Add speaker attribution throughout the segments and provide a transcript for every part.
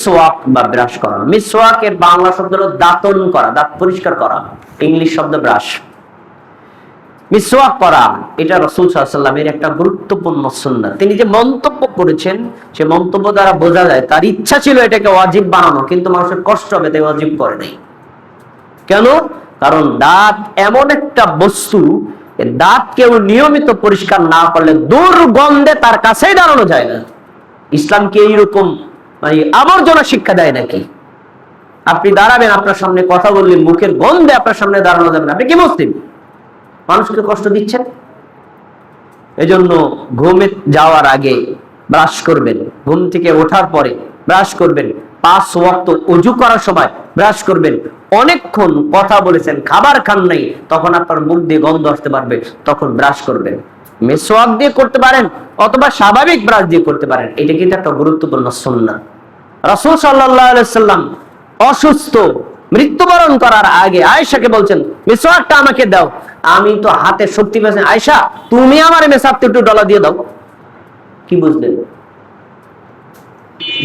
Speaker 1: মিসওয়াক বা ব্রাশ করা। মিসওয়াকের বাংলা শব্দ হলো দাঁতন করা, দাঁত পরিষ্কার করা। ইংলিশ শব্দ ব্রাশ। মিসওয়াক করা এটা রাসূল সাল্লাল্লাহু আলাইহি ওয়াসাল্লামের একটা গুরুত্বপূর্ণ সুন্নাত। তিনি যে মন্তব্য করেছেন সে মন্তব্য দ্বারা বোঝা যায় তার ইচ্ছা ছিল এটাকে ওয়াজিব বানানো, কিন্তু মানুষের কষ্ট হবে তাই ওয়াজিব করে নাই। কেন? কারণ দাঁত এমন একটা বস্তু, দাঁত কেউ নিয়মিত পরিষ্কার না করলে দুর্গন্ধে তার কাছেই দাঁড়ানো যায় না। ইসলাম কি এইরকম মানে আবর্জনা শিক্ষা দেয় নাকি? আপনি দাঁড়াবেন, আপনার সামনে কথা বললে মুখের গন্ধে আপনার সামনে দাঁড়ানো যাবে না, আপনি কি মুসলিম? মানুষকে কষ্ট দিচ্ছেন। এজন্য ঘুমে যাওয়ার আগে ব্রাশ করবেন, ঘুম থেকে ওঠার পরে ব্রাশ করবেন, 5 ওয়াক্ত ওযু করার সময় ব্রাশ করবেন। অনেকক্ষণ কথা বলেছেন, খাবার খান নাই, তখন আপনার মুখ দিয়ে গন্ধ আসতে পারবে, তখন ব্রাশ করবেন। মিসওয়াক দিয়ে করতে পারেন অথবা স্বাভাবিক ব্রাশ দিয়ে করতে পারেন। এটা কিন্তু একটা গুরুত্বপূর্ণ সুন্নাত। রাসূল সাল্লাল্লাহু আলাইহি সাল্লাম অসুস্থ, মৃত্যুবরণ করার আগে আয়েশাকে বলছেন, মিসওয়াকটা আমাকে দাও, আমি তো হাতে শক্তি পাচ্ছি, আয়েশা তুমি আমার মেসাবতে একটু ডলা দিয়ে দাও। কি বুঝলেন?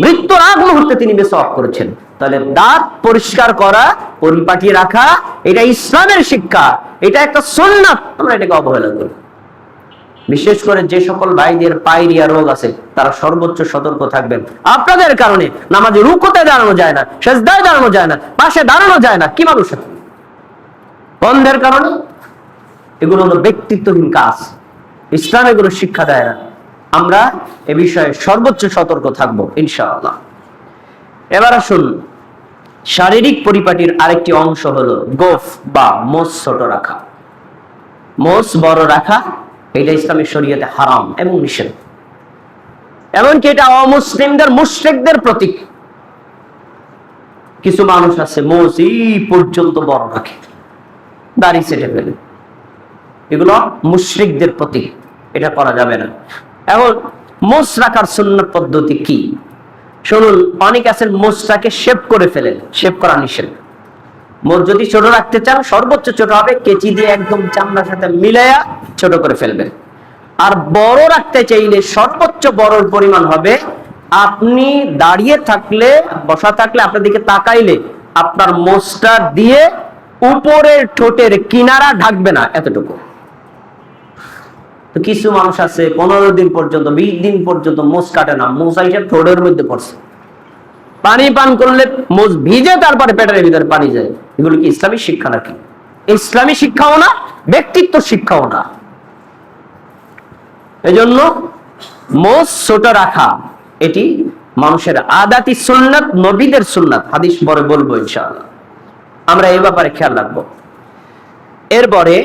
Speaker 1: মৃত্যুর আগ মুহূর্তে তিনি মিসওয়াক করেছেন। তাহলে দাঁত পরিষ্কার করা, পরিপাটি রাখা, এটা ইসলামের শিক্ষা, এটা একটা সুন্নাত। আমরা এটাকে অবহেলা করি। বিশেষ করে যে সকল ভাইদের পায়রিয়া রোগ আছে তারা সর্বোচ্চ সতর্ক থাকবেন। আপনাদের কারণে নামাজে রুকুতে দাঁড়ানো যায় না, সিজদায় দাঁড়ানো যায় না, পাশে দাঁড়ানো যায় না। কি মানুষ? গন্ধের কারণে। এগুলো হলো ব্যক্তিত্বহীন কাজ, ইসলাম এগুলো শিক্ষা দেয় না। আমরা এ বিষয়ে সর্বোচ্চ সতর্ক থাকবো ইনশাআল্লাহ। এবার আসুন, শারীরিক পরিপাটির আরেকটি অংশ হলো গোফ বা মোচ ছোট রাখা। মোচ বড় রাখা এটা ইসলামের শরীয়তে হারাম এবং নিষেধ। এমনকি এটা অমুসলিমদের, মুশরিকদের প্রতীক। কিছু মানুষ আছে মোচ এই পর্যন্ত বড় রাখে, দাড়ি ছেটে ফেলে, এগুলো মুশরিকদের প্রতীক, এটা করা যাবে না। এখন মোচ রাখার সুন্নাত পদ্ধতি কি শুনুন। অনেক আছেন মোচটাকে শেভ করে ফেলেন, শেভ করা নিষেধ। মোচ যদি ছোট রাখতে চান সর্বোচ্চ ছোট হবে, কেচি দিয়ে একদম চামড়ার সাথে মিলাইয়া ছোট করে ফেলবেন। আর বড় রাখতে চাইলে সর্বোচ্চ বড়র পরিমাণ হবে, আপনি দাঁড়িয়ে থাকলে, বসা থাকলে, আপনার দিকে তাকাইলে আপনার মোচটা দিয়ে উপরের ঠোঁটের কিনারা ঢাকবে না, এতটুকু। তো কিছু মানুষ আছে 15 দিন পর্যন্ত, 20 দিন পর্যন্ত মোচ কাটে না, মোচ আইসা ঠোঁটের মধ্যে পড়ছে। পানি পান করলে মোচ ভিজে তারপরে পেটের ভিতরে পানি যায়। এগুলো কি ইসলামী শিক্ষা নাকি? ইসলামী শিক্ষাও না, ব্যক্তিত্ব শিক্ষাও না। এজন্য মোচ ছোট রাখা এটি মানুষের আদাতি সুন্নাত, নবীদের সুন্নাত। হাদিস পরে বলবো ইনশাআল্লাহ, আমরা এই ব্যাপারে খেয়াল রাখবো। এরপরে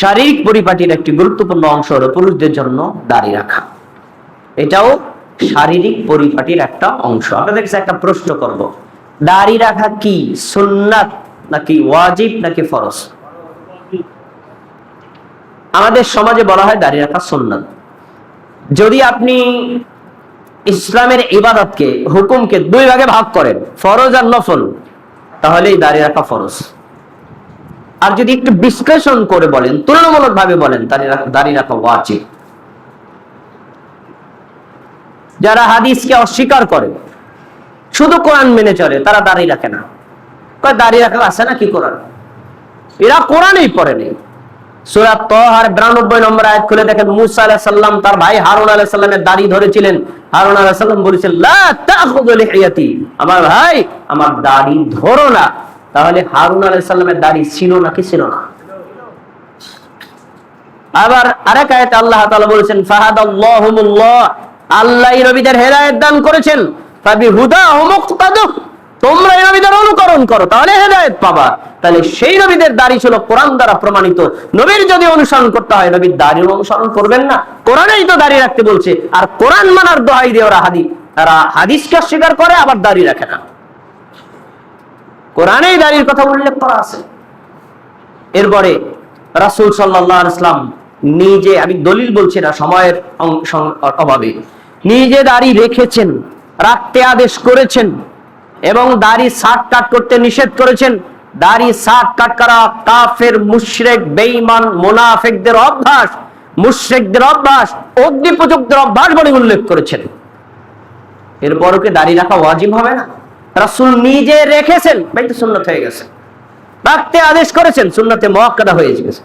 Speaker 1: শারীরিক পরিপাটির একটি গুরুত্বপূর্ণ অংশ হলো পুরুষদের জন্য দাড়ি রাখা। এটাও শারীরিক পরিপাটির একটা অংশ। আপনাদের কাছে একটা প্রশ্ন করব, দাড়ি রাখা কি সুন্নাত নাকি ওয়াজিব নাকি ফরজ? আমাদের সমাজে বলা হয় দাড়ি রাখা সুন্নাত। যদি আপনি ইসলামের ইবাদতকে, হুকুমকে 2 ভাগে ভাগ করেন, ফরজ আর নফল, তাহলে এই দাড়ি রাখা ফরজ। আর যদি একটু বিশ্লেষণ করে বলেন, তুলনামূলক ভাবে বলেন, দাড়ি রাখা ওয়াজিব। যারা হাদিসকে অস্বীকার করে, শুধু কোরআন মেনে চলে, তারা দাড়ি রাখে না। কয় দাড়ি রাখা আছে না কি কোরআন? এরা কোরআনই পড়েনি। সূরা তাহার 92 নম্বর আয়াত খুলে দেখেন, মুসা আলাইহিস সালাম তার ভাই হারুন আলাইহিস সালামের দাড়ি ধরেছিলেন। হারুন আলাইহিস সালাম বলেছেন, লা তাখুযু লিহিয়াতি, আমার ভাই আমার দাড়ি ধরো না। তাহলে হারুন আলাইহিস সালামের দাড়ি ছিল নাকি ছিল না? আবার আরেক আয়াতে আল্লাহ তাআলা বলেছেন, ফাহাদাল্লাহুমুল্লাহ, আল্লাহ নবীদের হেদায়েত দান করেছেন, ফাবিহুদাহুম মুক্তাদু, তোমরা এই নবীদের অনুকরণ করো তাহলে হেদায়েত পাবা। তাহলে সেই নবীদের দাড়ি ছিল কোরআন দ্বারা প্রমাণিত। নবীর যদি অনুসরণ করতে হয়, নবীর দাড়ির অনুসরণ করবেন না? কোরআনেই তো দাড়ি রাখতে বলছে। আর কোরআন মানার দোহাই দিয়ে তারা হাদিসকে অস্বীকার করে, আবার দাড়ি রাখে না। কোরআনেই দাড়ির কথা উল্লেখ করা আছে। এরপরে রাসূল সাল্লাল্লাহু আলাইহি ওয়াসাল্লাম নিজে, আমি দলিল বলছি না সময়ের অভাবে, নিজে দাড়ি রেখেছেন, রাখতে আদেশ করেছেন এবং দাড়ি ছাঁট কাট করতে নিষেধ করেছেন। দাড়ি ছাঁট কাট করা কাফের, মুশরিক, বেঈমান, মুনাফিকদের অভ্যাস, মুশরিকদের অভ্যাস, অগ্নিপূজকদের অভ্যাস বলে উল্লেখ করেছেন। এরপরও কি দাড়ি রাখা ওয়াজিব হবে না? রাসূল নিজে রেখেছেন, ভাই তো সুন্নাত হয়ে গেছে। রাখতে আদেশ করেছেন, সুন্নাতে মুআক্কাদা হয়ে গেছে।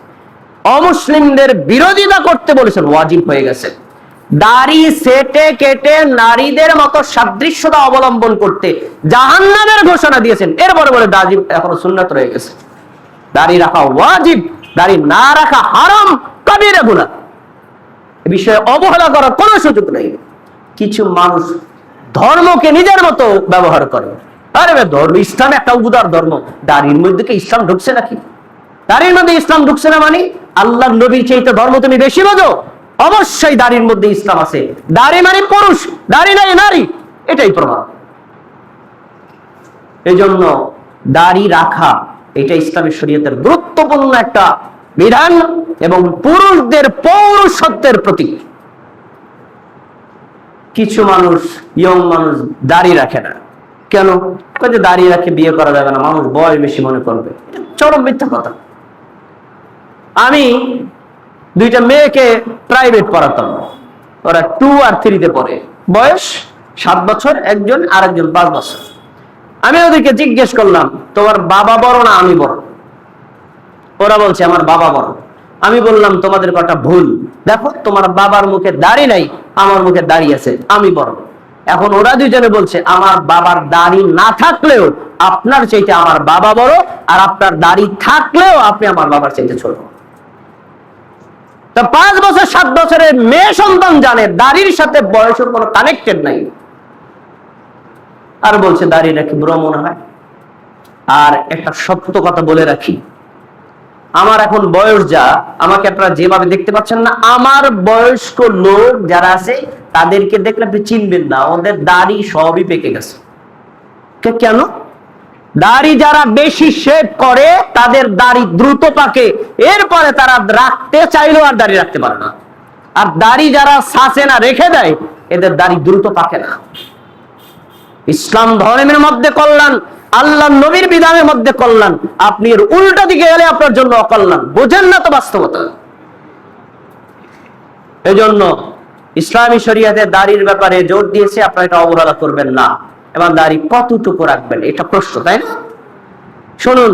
Speaker 1: অমুসলিমদের বিরোধিতা করতে বলেছেন, ওয়াজিব হয়ে গেছে। দাড়ি সেটে কেটে নারীদের মতো সাদৃশ্যতা অবলম্বন করতে জাহান্নামের ঘোষণা দিয়েছেন, এরপরে বলে দাড়ি এখনো সুন্নাত রয়ে গেছে। দাড়ি রাখা ওয়াজিব, দাড়ি না রাখা হারাম, কাবিরা গুনাহ। এ বিষয়ে অবহেলা করার কোনো সুযোগ নেই। কিছু মানুষ ধর্মকে নিজের মতো ব্যবহার করে। আরে ধর্ম, ইসলাম একটা উদার ধর্ম, দাড়ির মধ্যে কি ইসলাম ঢুকছে নাকি? দাড়ির মধ্যে ইসলাম ঢুকছে না মানে আল্লাহর নবীর চাইতে ধর্ম তুমি বেশি বোঝো? অবশ্যই দাড়ির মধ্যে ইসলাম আছে। দাড়ি মানে পুরুষ, দাড়ি নাই নারী, এটাই প্রমাণ। এই জন্য দাড়ি রাখা এটা ইসলামের শরীয়তের গুরুত্বপূর্ণ একটা বিধান এবং পুরুষদের পৌরুষত্বের প্রতীক। কিছু মানুষ, ইয়ং মানুষ দাড়ি রাখে না, কেন? যে দাড়ি রাখে বিয়ে করা যাবে না, মানুষ বয়স বেশি মনে করবে। চরম মিথ্যা কথা। আমি দুইটা মেয়েকে প্রাইভেট পড়াতাম, ওরা 2 আর 3 পড়ে, বয়স 7 বছর, একজন আরেকজন 5 বছর। আমি ওদেরকে জিজ্ঞেস করলাম, তোমার বাবা বড় না আমি বড়? ওরা বলছে আমার বাবা বড়। আমি বললাম তোমাদের কথা ভুল, দেখো তোমার বাবার মুখে দাড়ি নাই, আমার মুখে দাড়ি আছে, আমি বড়। এখন ওরা দুইজনে বলছে আমার বাবার দাড়ি না থাকলেও আপনার চাইতে আমার বাবা বড়, আর আপনার দাড়ি থাকলেও আপনি আমার বাবার চাইতে ছোট। তা 5 বছর 7 বছরের মেয়ে সন্তান জানে দাড়ির সাথে বয়সের কোনো কানেক্টেড নাই, আর বলছে দাড়ি রাখি বুড়ো মনে হয়। আর একটা সত্য কথা বলে রাখি, আমার এখন বয়স যা, আমাকে আপনারা যেভাবে দেখতে পাচ্ছেন না, আমার বয়স্ক লোক যারা আছে তাদেরকে দেখলে আপনি চিনবেন না, ওদের দাড়ি সবই পেকে গেছে। কেন? দাড়ি যারা বেশি শেভ করে তাদের দাড়ি দ্রুত পাকে, এরপরে তারা রাখতে চাইলেও আর দাড়ি রাখতে পারে না। আর দাড়ি যারা ছাঁচে না, রেখে দেয়, এদের দাড়ি দ্রুত পাকে না। ইসলাম ধর্মের মধ্যে কল্যাণ, আল্লাহ নবীর বিধানের মধ্যে কল্যাণ, আপনি এর উল্টা দিকে গেলে আপনার জন্য অকল্যাণ। বোঝেন না তো বাস্তবতা। এই জন্য ইসলামী শরীয়তে দাড়ির ব্যাপারে জোর দিয়েছে, আপনারা এটা অবহেলা করবেন না। এবং দাড়ি কতটুকু রাখবেন এটা প্রশ্ন, তাই না? শুনুন,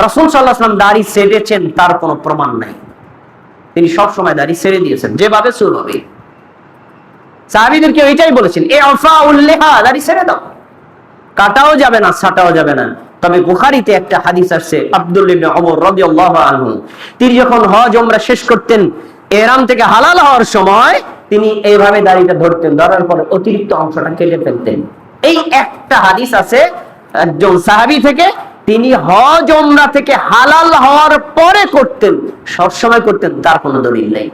Speaker 1: রাসূল সাল্লাল্লাহু আলাইহি ওয়াসাল্লাম দাড়ি ছেড়েছেন তার কোনো প্রমাণ নাই। তিনি সব সময় দাড়ি ছেড়ে দিয়েছেন, যেভাবে শুরু হবে। সাহাবীদেরকে এটাই বলেছেন, এ আফাউল লিহা, দাড়ি ছেড়ে দাও, কাটাও যাবে না, ছাটাও যাবে না। তবে বুখারীতে একটা হাদিস আছে, আব্দুল্লাহ ইবনে ওমর রাদিয়াল্লাহু আনহু, তিনি যখন হজ ওমরা শেষ করতেন, ইহরাম থেকে হালাল হওয়ার সময় তিনি এইভাবে দাড়িটা ধরতেন, ধরার পরে অতিরিক্ত অংশটা কেটে ফেলতেন। এই একটা হাদিস আছে একজন সাহাবী থেকে, তিনি হজ ওমরা থেকে হালাল হওয়ার পরে করতেন, সব সময় করতেন, তার কোনো দলিল নেই।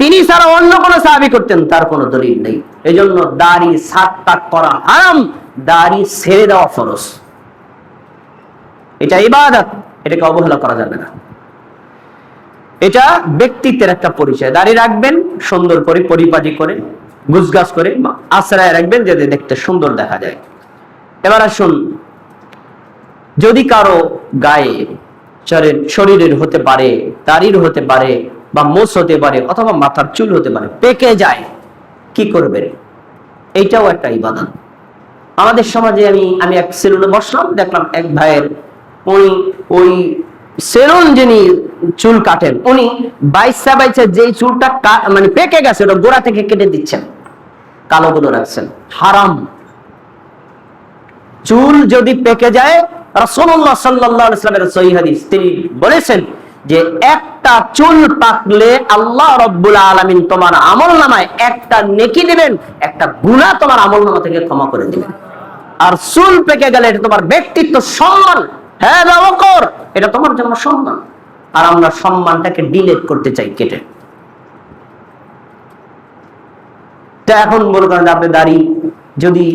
Speaker 1: তিনি ছাড়া অন্য কোন সাহাবী করতেন, তার কোনো দলিল নেই। এজন্য দাড়ি ছাঁট করা হারাম, দাড়ি ছেড়ে দেওয়া ফরজ। এটা ইবাদত, এটাকে অবহেলা করা যাবে না। এটা ব্যক্তিত্বের একটা পরিচয়। দাড়ি রাখবেন সুন্দর করে, পরিপাটি করে, গুছগাছ করে, আশ্রয় রাখবেন যাতে দেখতে সুন্দর দেখা যায়। এবার আসুন, যদি কারো গায়ে, শরীরের হতে পারে, দাড়ির হতে পারে, বা মোচ হতে পারে, অথবা মাথার চুল হতে পারে, পেকে যায়, কি করবেন? এইটাও একটা ইবাদত। আমাদের সমাজে আমি এক সেলুনে বসলাম, দেখলাম এক ভাইয়ের, উনি ওই সেলুন যিনি চুল কাটেন, উনি বাইসা যেই চুলটা মানে পেকে গেছে ওটা গোড়া থেকে কেটে দিচ্ছেন, কালো গুলো রাখছেন। হারাম। চুল যদি পেকে যায়, রাসূলুল্লাহ সাল্লাল্লাহু আলাইহি ওয়াসাল্লামের সহিহ হাদিস, তিনি বলেছেন যে একটা চুল পাকলে আল্লাহ রাব্বুল আলামিন তোমার আমলনামায় একটা নেকি দিবেন, একটা গুনাহ তোমার আমলনামা থেকে ক্ষমা করে দিবেন। আর চুল পেকে গেলে এটা তোমার ব্যক্তিত্ব, সম্মান, হ্যাঁ ওকর, এটা তোমার জন্য সম্মান। আর আমরা সম্মানটাকে ডিলিট করতে চাই, কেটে। তা এখন মনে করেন আপনি দাড়ি যদি,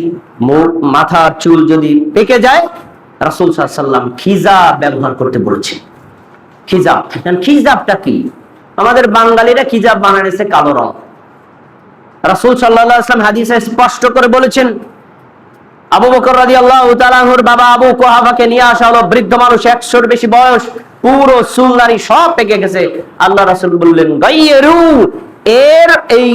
Speaker 1: মাথার চুল যদি পেকে যায়, রাসূল সাল্লাল্লাহু আলাইহি ওয়াসাল্লাম খিজাব ব্যবহার করতে বলেছেন। খিজাব, খিজাবটা কি? আমাদের বাঙালিরা খিজাব বানাইছে কালো রং। রাসূল সাল্লাল্লাহু আলাইহি ওয়াসাল্লাম হাদিসে স্পষ্ট করে বলেছেন, আবু বকর রাদিয়াল্লাহু তাআলা আনহুর বাবা আবু কুহাফাকে নিয়ে আসা হলো, বৃদ্ধ মানুষ, 100-এর বেশি বয়স, পুরো চুল দাড়ি সব পেকে গেছে। আল্লাহ রাসূল বললেন, গায়রু, এর এই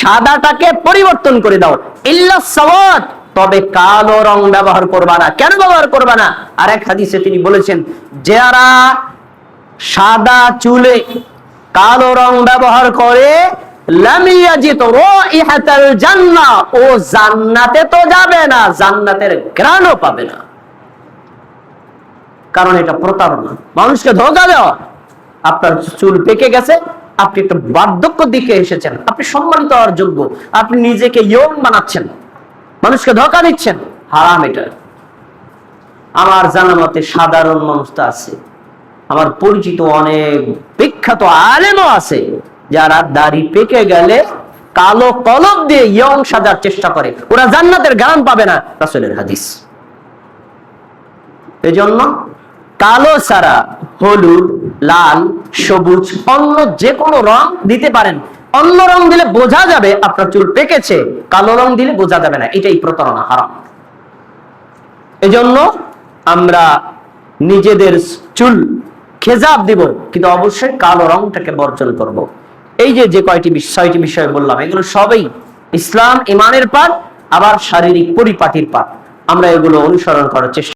Speaker 1: সাদাটাকে পরিবর্তন করে দাও, ইল্লা সাওয়াত, তবে কালো রং ব্যবহার করবা না। কেন ব্যবহার করবা না? আর এক হাদিসে তিনি বলেছেন, যারা সাদা চুলে কালো রং ব্যবহার করে লাম ইয়াজিদ রাইহাতাল জান্নাহ, ও জান্নাতে তো যাবে না, জান্নাতের ঘ্রাণও পাবে না। কারণ এটা প্রতারণা, মানুষকে ধোঁকা দেওয়া। আপনার চুল পেকে গেছে, আপনি একটা বার্ধক্য দিকে এসেছেন, আপনি সম্মানিত হওয়ার যোগ্য, আপনি নিজেকে ইয়ং বানাচ্ছেন, মানুষকে ধোঁকা দিচ্ছেন, হারাম এটা। আমার জানা মতে সাধারণ মানুষ তো আছে, আমার পরিচিত অনেক বিখ্যাত আলেমও আছে, যারা দাড়ি পেকে গেলে কালো কলম দিয়ে ইয়ং সাজার চেষ্টা করে, ওরা জান্নাতের ঘ্রাণ পাবে না, রাসূলের হাদিস। এজন্য কালো ছাড়া হলুদ, লাল, সবুজ, অন্য যে কোনো রং দিতে পারেন। অন্য রং দিলে বোঝা যাবে আপনার চুল পেকেছে, কালো রং দিলে বোঝা যাবে না, এটাই প্রতারণা, হারাম। এজন্য আমরা নিজেদের চুল খেজাব দিব, কিন্তু অবশ্যই কালো রংটাকে বর্জন করব। এই যে কয়টি ছয়টি বিষয় বললাম, এগুলো সবই ইসলাম ইমানের পাঠ, আবার শারীরিক পরিপাটির পাঠ। আমরা এগুলো অনুসরণ করার চেষ্টা